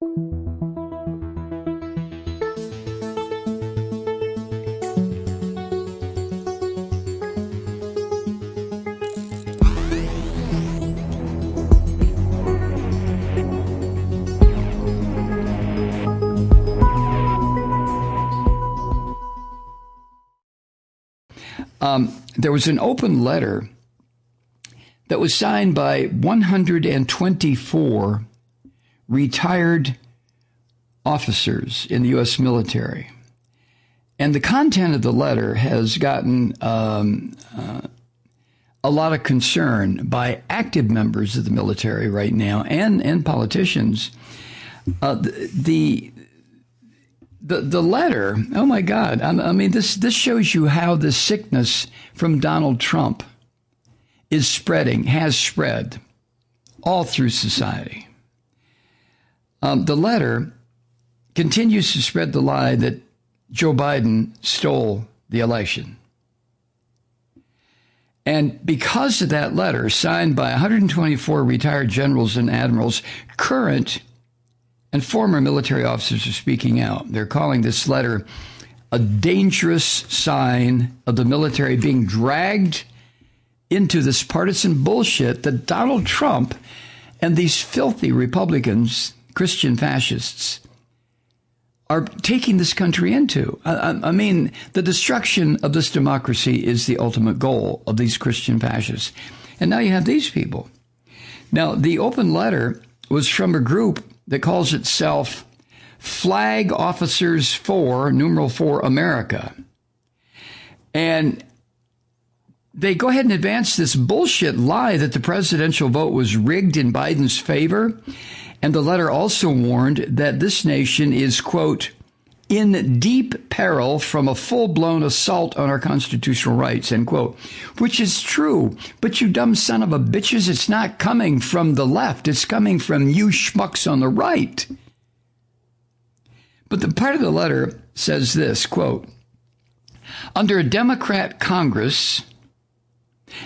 There was an open letter that was signed by 124 retired officers in the U.S. military. And the content of the letter has gotten a lot of concern by active members of the military right now and politicians. The letter, oh my God, I mean, this shows you how the sickness from Donald Trump is spreading, has spread all through society. The letter continues to spread the lie that Joe Biden stole the election. And because of that letter, signed by 124 retired generals and admirals, current and former military officers are speaking out. They're calling this letter a dangerous sign of the military being dragged into this partisan bullshit that Donald Trump and these filthy Republicans, Christian fascists, are taking this country into. I mean, the destruction of this democracy is the ultimate goal of these Christian fascists. And now you have these people. Now, the open letter was from a group that calls itself Flag Officers for, numeral 4, America. And they go ahead and advance this bullshit lie that the presidential vote was rigged in Biden's favor. And the letter also warned that this nation is, quote, in deep peril from a full-blown assault on our constitutional rights, end quote, which is true. But you dumb son of a bitches, it's not coming from the left. It's coming from you schmucks on the right. But the part of the letter says this, quote, under a Democrat Congress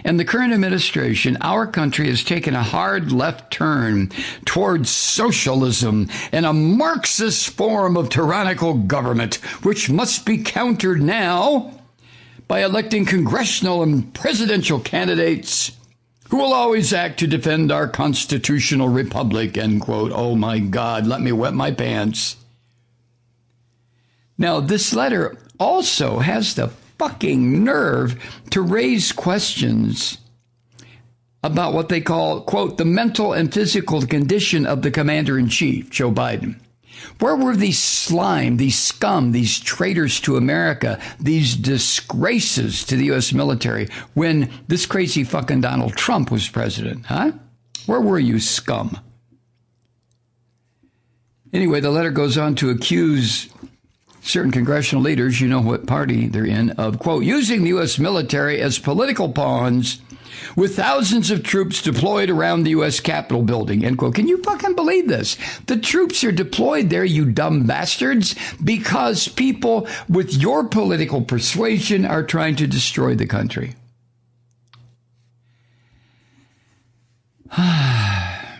and the current administration, our country has taken a hard left turn towards socialism and a Marxist form of tyrannical government, which must be countered now by electing congressional and presidential candidates who will always act to defend our constitutional republic, end quote. Oh, my God, let me wet my pants. Now, this letter also has the fucking nerve to raise questions about what they call, quote, the mental and physical condition of the commander-in-chief, Joe Biden. Where were these slime, these scum, these traitors to America, these disgraces to the U.S. military when this crazy fucking Donald Trump was president, huh? Where were you, scum? Anyway, the letter goes on to accuse certain congressional leaders, you know what party they're in, of, quote, using the U.S. military as political pawns with thousands of troops deployed around the U.S. Capitol building, end quote. Can you fucking believe this? The troops are deployed there, you dumb bastards, because people with your political persuasion are trying to destroy the country. Now,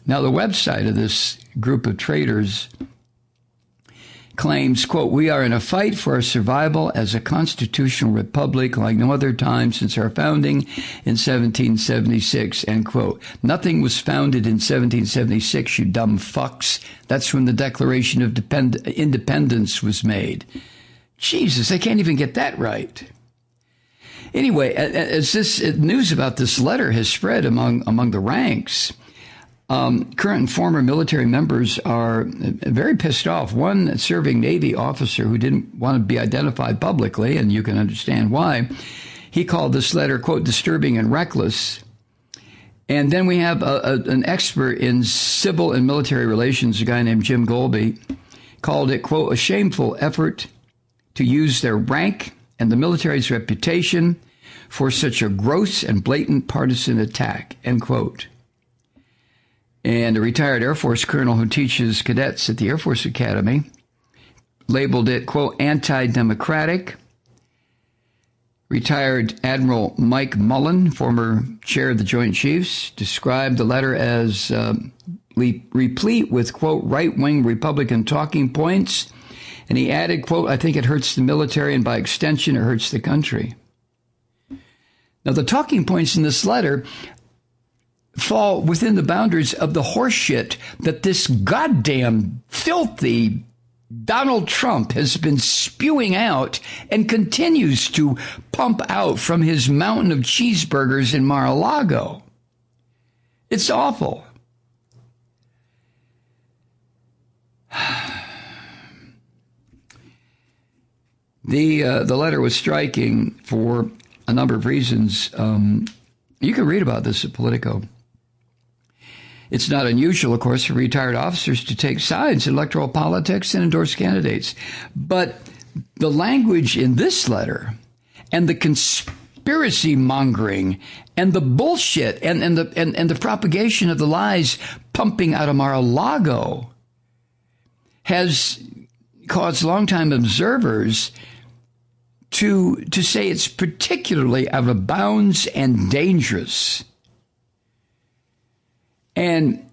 the website of this group of traitors claims, quote, we are in a fight for our survival as a constitutional republic like no other time since our founding in 1776, end quote. Nothing was founded in 1776, you dumb fucks. That's when the Declaration of Independence was made. Jesus, I can't even get that right. Anyway, as this news about this letter has spread among the ranks, current and former military members are very pissed off. One serving Navy officer who didn't want to be identified publicly, and you can understand why, he called this letter, quote, disturbing and reckless. And then we have an expert in civil and military relations, a guy named Jim Golby, called it, quote, a shameful effort to use their rank and the military's reputation for such a gross and blatant partisan attack, end quote. And a retired Air Force colonel who teaches cadets at the Air Force Academy labeled it, quote, anti-democratic. Retired Admiral Mike Mullen, former chair of the Joint Chiefs, described the letter as replete with, quote, right-wing Republican talking points. And he added, quote, I think it hurts the military, and by extension, it hurts the country. Now, the talking points in this letter fall within the boundaries of the horseshit that this goddamn filthy Donald Trump has been spewing out and continues to pump out from his mountain of cheeseburgers in Mar-a-Lago. It's awful. The letter was striking for a number of reasons. You can read about this at Politico. It's not unusual, of course, for retired officers to take sides in electoral politics and endorse candidates. But the language in this letter and the conspiracy mongering and the bullshit and the propagation of the lies pumping out of Mar-a-Lago has caused longtime observers to say it's particularly out of bounds and dangerous. And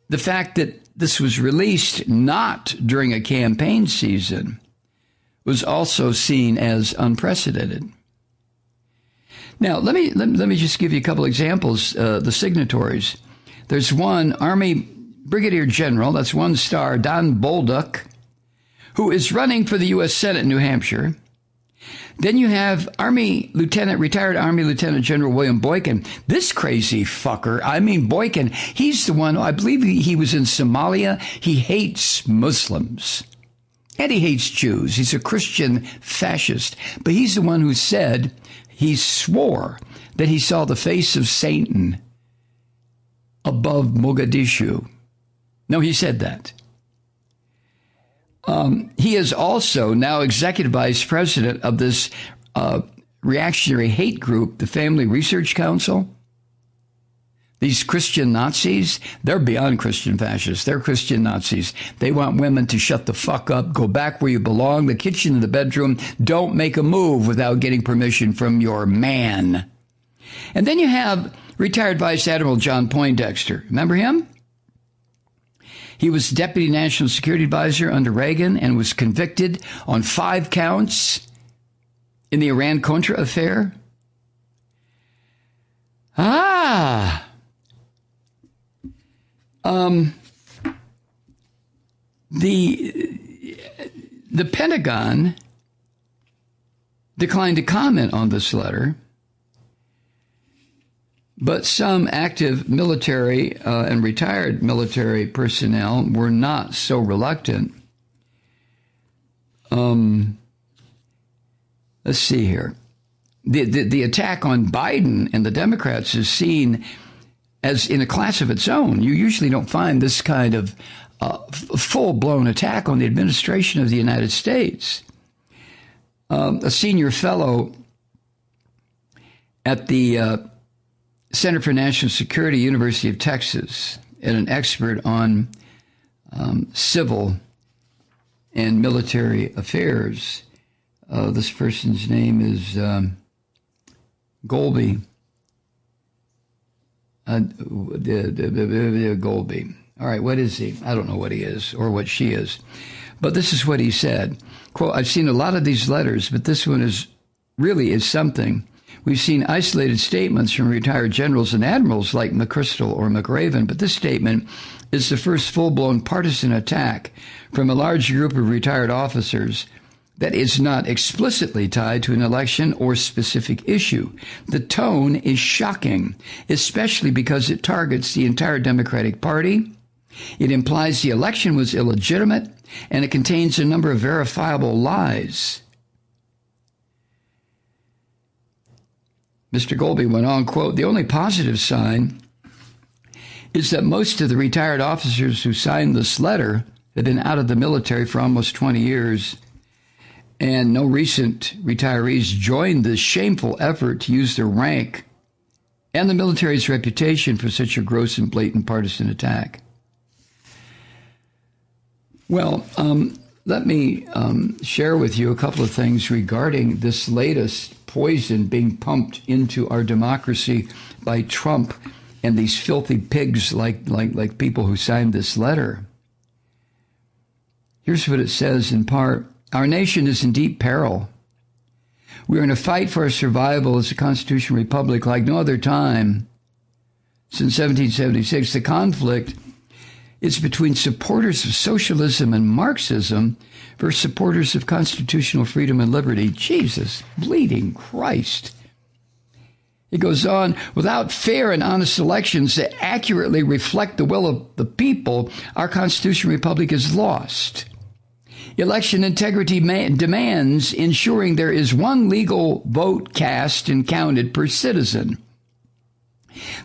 the fact that this was released not during a campaign season was also seen as unprecedented. Now, let me just give you a couple examples. The signatories. There's one Army Brigadier General, that's one star, Don Bolduc, who is running for the U.S. Senate in New Hampshire. Then you have retired Army Lieutenant General William Boykin. This crazy fucker, Boykin, he's the one, I believe he was in Somalia. He hates Muslims and he hates Jews. He's a Christian fascist. But he's the one who said, he swore that he saw the face of Satan above Mogadishu. No, he said that. He is also now executive vice president of this reactionary hate group, the Family Research Council. These Christian Nazis, they're beyond Christian fascists. They're Christian Nazis. They want women to shut the fuck up, go back where you belong, the kitchen and the bedroom. Don't make a move without getting permission from your man. And then you have retired Vice Admiral John Poindexter. Remember him? He was Deputy National Security Advisor under Reagan and was convicted on 5 counts in the Iran-Contra affair. The Pentagon declined to comment on this letter, but some active military and retired military personnel were not so reluctant. Let's see here. The attack on Biden and the Democrats is seen as in a class of its own. You usually don't find this kind of full-blown attack on the administration of the United States. A senior fellow at the Center for National Security, University of Texas, and an expert on civil and military affairs. This person's name is Golby. Golby. All right, what is he? I don't know what he is or what she is. But this is what he said. Quote, I've seen a lot of these letters, but this one is something. We've seen isolated statements from retired generals and admirals like McChrystal or McRaven, but this statement is the first full-blown partisan attack from a large group of retired officers that is not explicitly tied to an election or specific issue. The tone is shocking, especially because it targets the entire Democratic Party. It implies the election was illegitimate, and it contains a number of verifiable lies. Mr. Golby went on, quote, the only positive sign is that most of the retired officers who signed this letter have been out of the military for almost 20 years, and no recent retirees joined this shameful effort to use their rank and the military's reputation for such a gross and blatant partisan attack. Well, let me share with you a couple of things regarding this latest poison being pumped into our democracy by Trump and these filthy pigs like people who signed this letter. Here's what it says in part. Our nation is in deep peril. We are in a fight for our survival as a constitutional republic like no other time since 1776. The conflict is between supporters of socialism and Marxism versus supporters of constitutional freedom and liberty. Jesus bleeding Christ. It goes on, without fair and honest elections that accurately reflect the will of the people, our constitutional republic is lost. Election integrity demands ensuring there is one legal vote cast and counted per citizen.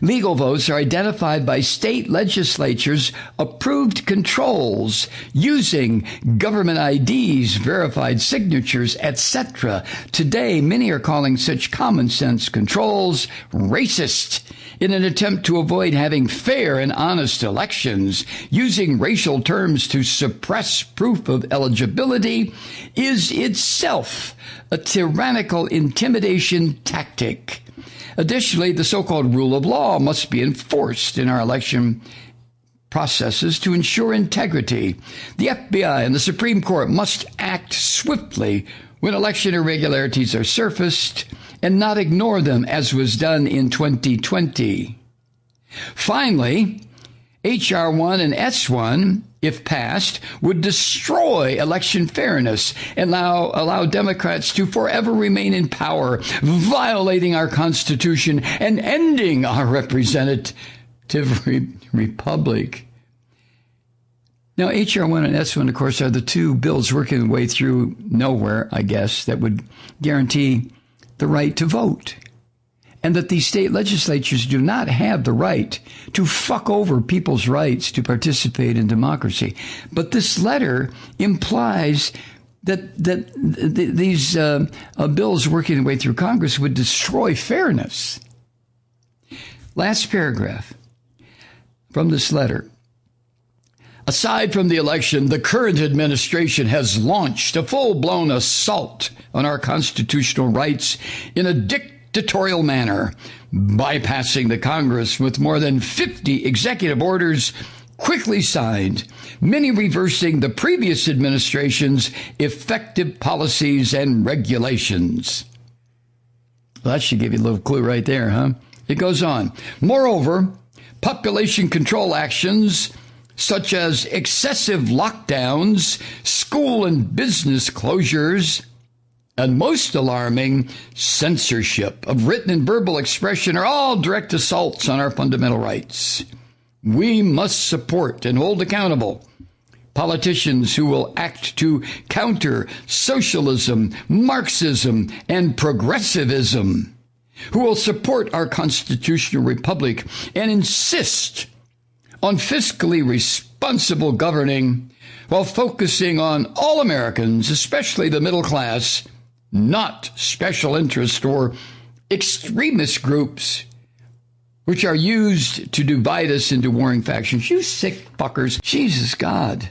Legal votes are identified by state legislatures' approved controls using government IDs, verified signatures, etc. Today, many are calling such common sense controls racist in an attempt to avoid having fair and honest elections. Using racial terms to suppress proof of eligibility is itself a tyrannical intimidation tactic. Additionally, the so-called rule of law must be enforced in our election processes to ensure integrity. The FBI and the Supreme Court must act swiftly when election irregularities are surfaced and not ignore them as was done in 2020. Finally, H.R. 1 and S1, if passed, would destroy election fairness and allow Democrats to forever remain in power, violating our Constitution and ending our representative republic. Now, H.R. 1 and S1, of course, are the two bills working their way through nowhere, I guess, that would guarantee the right to vote. And that these state legislatures do not have the right to fuck over people's rights to participate in democracy. But this letter implies that these bills working their way through Congress would destroy fairness. Last paragraph from this letter. Aside from the election, the current administration has launched a full-blown assault on our constitutional rights in a dictatorial manner, bypassing the Congress with more than 50 executive orders quickly signed, many reversing the previous administration's effective policies and regulations. Well, that should give you a little clue right there, huh? It goes on. Moreover, population control actions such as excessive lockdowns, school and business closures, and most alarming, censorship of written and verbal expression are all direct assaults on our fundamental rights. We must support and hold accountable politicians who will act to counter socialism, Marxism, and progressivism, who will support our constitutional republic and insist on fiscally responsible governing while focusing on all Americans, especially the middle class, not special interest or extremist groups, which are used to divide us into warring factions. You sick fuckers. Jesus God.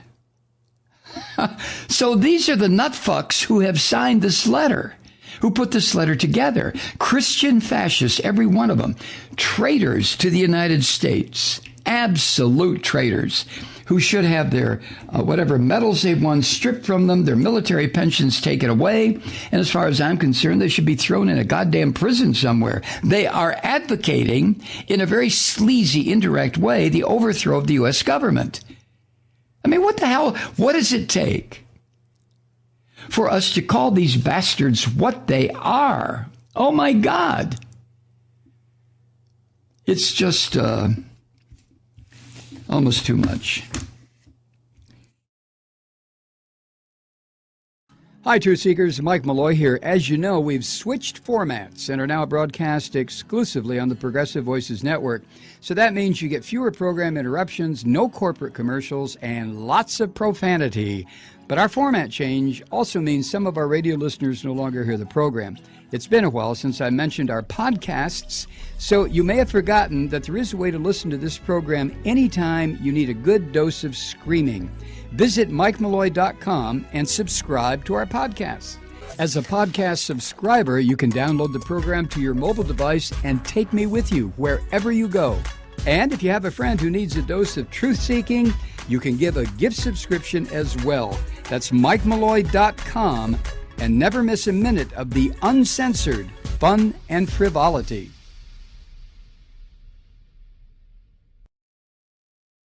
So these are the nutfucks who have signed this letter, who put this letter together. Christian fascists, every one of them. Traitors to the United States. Absolute traitors who should have their whatever medals they've won stripped from them, their military pensions taken away. And as far as I'm concerned, they should be thrown in a goddamn prison somewhere. They are advocating in a very sleazy, indirect way the overthrow of the U.S. government. I mean, what the hell? What does it take for us to call these bastards what they are? Oh, my God. It's just almost too much. Hi, Truth Seekers. Mike Malloy here. As you know, we've switched formats and are now broadcast exclusively on the Progressive Voices Network. So that means you get fewer program interruptions, no corporate commercials, and lots of profanity. But our format change also means some of our radio listeners no longer hear the program. It's been a while since I mentioned our podcasts, so you may have forgotten that there is a way to listen to this program anytime you need a good dose of screaming. Visit MikeMalloy.com and subscribe to our podcast. As a podcast subscriber, you can download the program to your mobile device and take me with you wherever you go. And if you have a friend who needs a dose of truth-seeking, you can give a gift subscription as well. That's MikeMalloy.com, and never miss a minute of the uncensored fun and frivolity.